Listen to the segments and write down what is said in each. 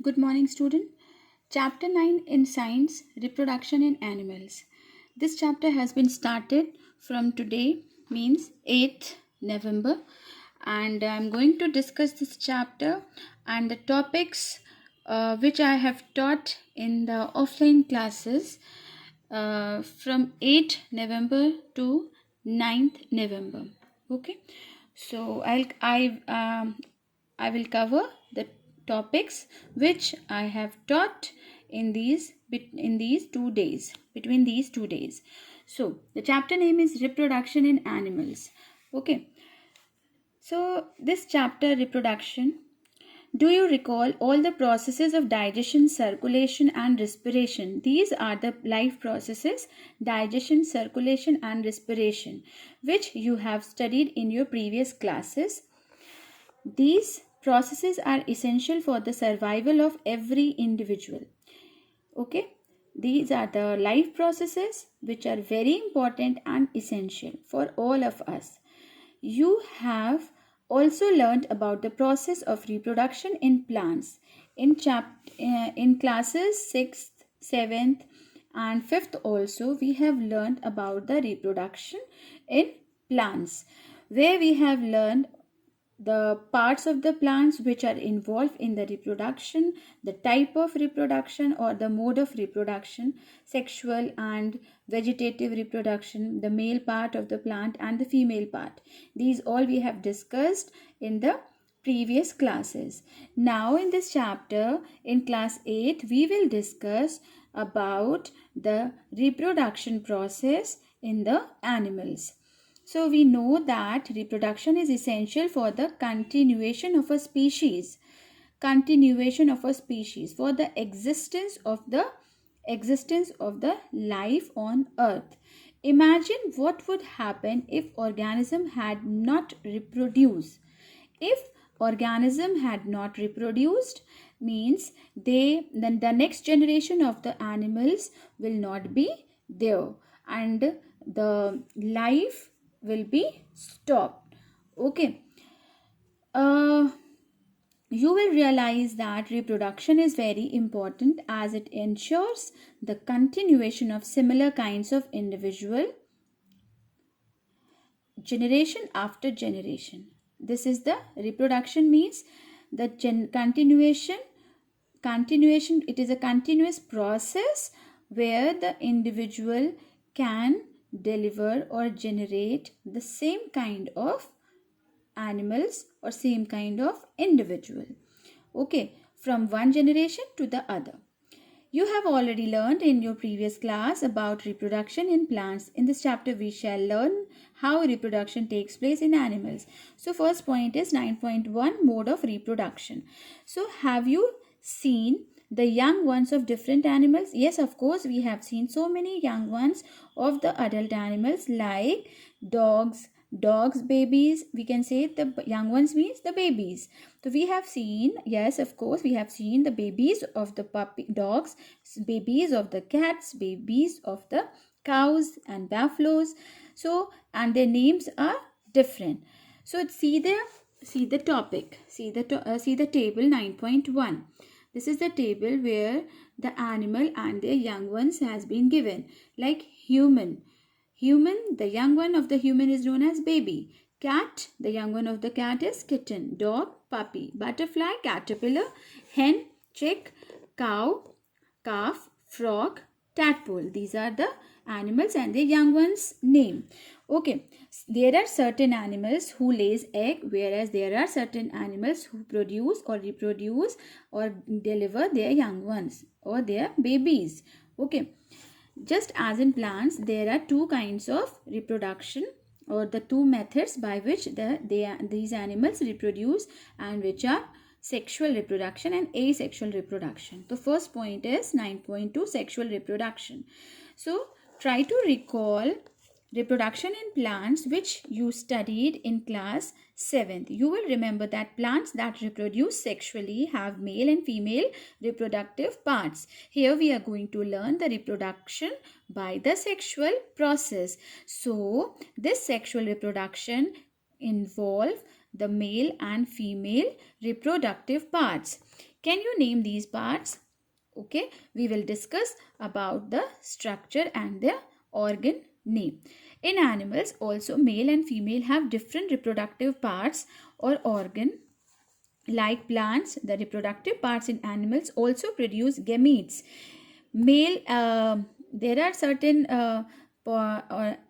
Good morning, student. Chapter 9 in Science Reproduction in Animals. This chapter has been started from today, means 8th November, and I'm going to discuss this chapter and the topics which I have taught in the offline classes from 8th November to 9th November. Okay, so I will cover the topics which I have taught in these 2 days, between these 2 days. So the chapter name is Reproduction in Animals. Okay, so this chapter, reproduction. Do you recall all the processes of digestion, circulation and respiration? These are the life processes: digestion, circulation and respiration, which you have studied in your previous classes. These processes are essential for the survival of every individual. Okay, these are the life processes which are very important and essential for all of us. You have also learned about the process of reproduction in plants in classes 6th, 7th and 5th. Also we have learned about the reproduction in plants, where we have learned the parts of the plants which are involved in the reproduction, the type of reproduction or the mode of reproduction, sexual and vegetative reproduction, the male part of the plant and the female part. These all we have discussed in the previous classes. Now in this chapter, in class 8, we will discuss about the reproduction process in the animals. So we know that reproduction is essential for the continuation of a species, for the existence of the life on earth. Imagine what would happen if organism had not reproduced. If organism had not reproduced, means then the next generation of the animals will not be there and the life will be stopped. Okay, you will realize that reproduction is very important as it ensures the continuation of similar kinds of individual generation after generation. This is the reproduction, means the continuation. It is a continuous process where the individual can deliver or generate the same kind of animals or same kind of individual. Okay, from one generation to the other. You have already learned in your previous class about reproduction in plants. In this chapter, we shall learn how reproduction takes place in animals. So, first point is 9.1, mode of reproduction. So, have you seen the young ones of different animals? Yes, of course, we have seen so many young ones of the adult animals like dogs, babies. We can say the young ones means the babies. So we have seen, yes, of course, we have seen the babies of the puppy dogs, babies of the cats, babies of the cows and buffaloes. So, and their names are different. So see the topic, see the table 9.1. This is the table where the animal and their young ones has been given. Like human, the young one of the human is known as baby. Cat, the young one of the cat is kitten. Dog, puppy. Butterfly, caterpillar. Hen, chick. Cow, calf. Frog, tadpole. These are the animals and their young ones' name. Okay, there are certain animals who lays egg, whereas there are certain animals who produce or reproduce or deliver their young ones or their babies. Okay, just as in plants, there are two kinds of reproduction or the two methods by which these animals reproduce, and which are sexual reproduction and asexual reproduction. The first point is 9.2, sexual reproduction. So try to recall reproduction in plants which you studied in class 7th. You will remember that plants that reproduce sexually have male and female reproductive parts. Here we are going to learn the reproduction by the sexual process. So this sexual reproduction involve the male and female reproductive parts. Can you name these parts? Okay, we will discuss about the structure and their organ name. In animals also, male and female have different reproductive parts or organ. Like plants, the reproductive parts in animals also produce gametes. There are certain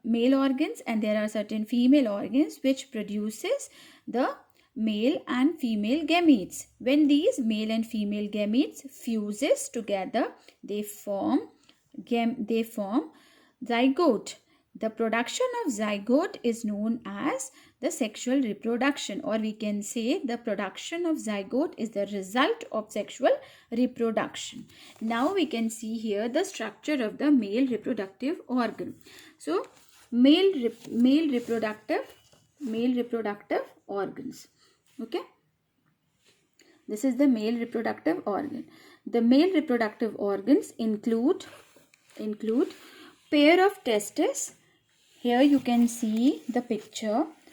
male organs and there are certain female organs which produces the male and female gametes. When these male and female gametes fuses together, they form zygote. The production of zygote is known as the sexual reproduction, or we can say the production of zygote is the result of sexual reproduction. Now we can see here the structure of the male reproductive organ. So male reproductive organs. Okay, this is the male reproductive organ. The male reproductive organs include pair of testes. Here you can see the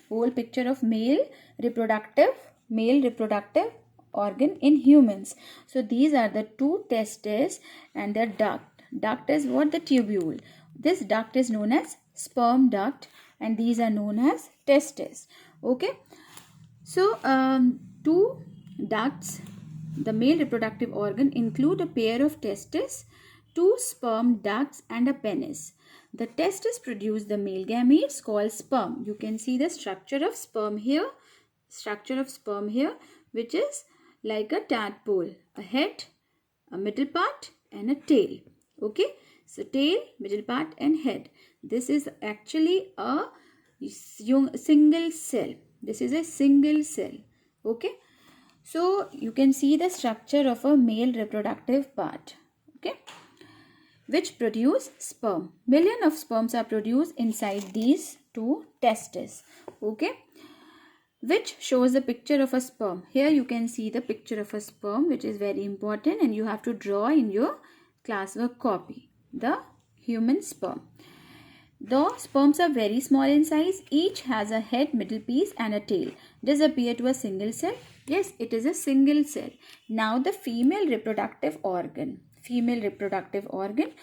whole picture of male reproductive organ in humans. So these are the two testes and the duct. Duct is what? The tubule. This duct is known as sperm duct and these are known as testes. Okay. So two ducts, the male reproductive organ, include a pair of testes, two sperm ducts and a penis. The testes produce the male gametes called sperm. You can see the structure of sperm here. Which is like a tadpole. A head, a middle part and a tail. Okay. So tail, middle part and head. This is actually a single cell. This is a single cell. Okay. So you can see the structure of a male reproductive part. Okay. Which produce sperm. Million of sperms are produced inside these two testes. Okay. Which shows the picture of a sperm. Here you can see the picture of a sperm, which is very important and you have to draw in your classwork copy. The human sperm. Though sperms are very small in size, each has a head, middle piece and a tail. Does appear to a single cell? Yes, it is a single cell. Now the female reproductive organ. The female reproductive organ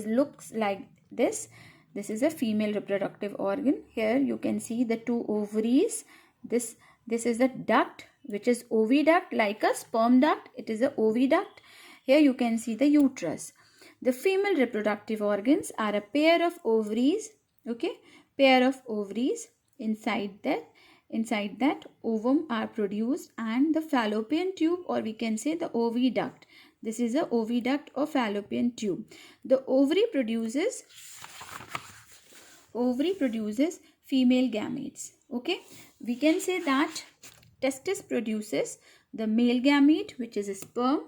looks like this. This is a female reproductive organ. Here you can see the two ovaries. This is the duct, which is oviduct, like a sperm duct. It is a oviduct. Here you can see the uterus. The female reproductive organs are a pair of ovaries. Okay, pair of ovaries. Inside that ovum are produced and the fallopian tube, or we can say the oviduct. This is a oviduct or fallopian tube. The ovary produces female gametes. Okay, we can say that testis produces the male gamete, which is a sperm,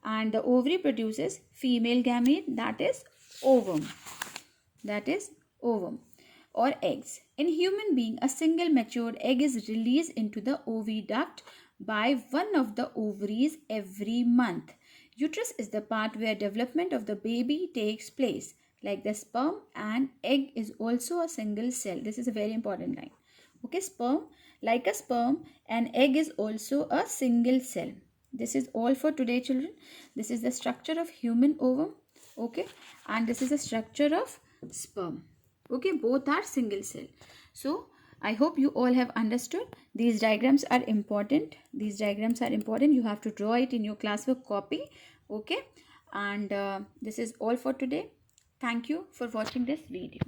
and the ovary produces female gamete, that is ovum. Or eggs. In human being, a single matured egg is released into the oviduct by one of the ovaries every month. Uterus is the part where development of the baby takes place. Like the sperm and egg is also a single cell. This is a very important line. Okay, like a sperm and egg is also a single cell. This is all for today, children. This is the structure of human ovum. Okay, and this is the structure of sperm. Okay, both are single cell. So I hope you all have understood. These diagrams are important. You have to draw it in your classwork copy. Okay, and this is all for today. Thank you for watching this video.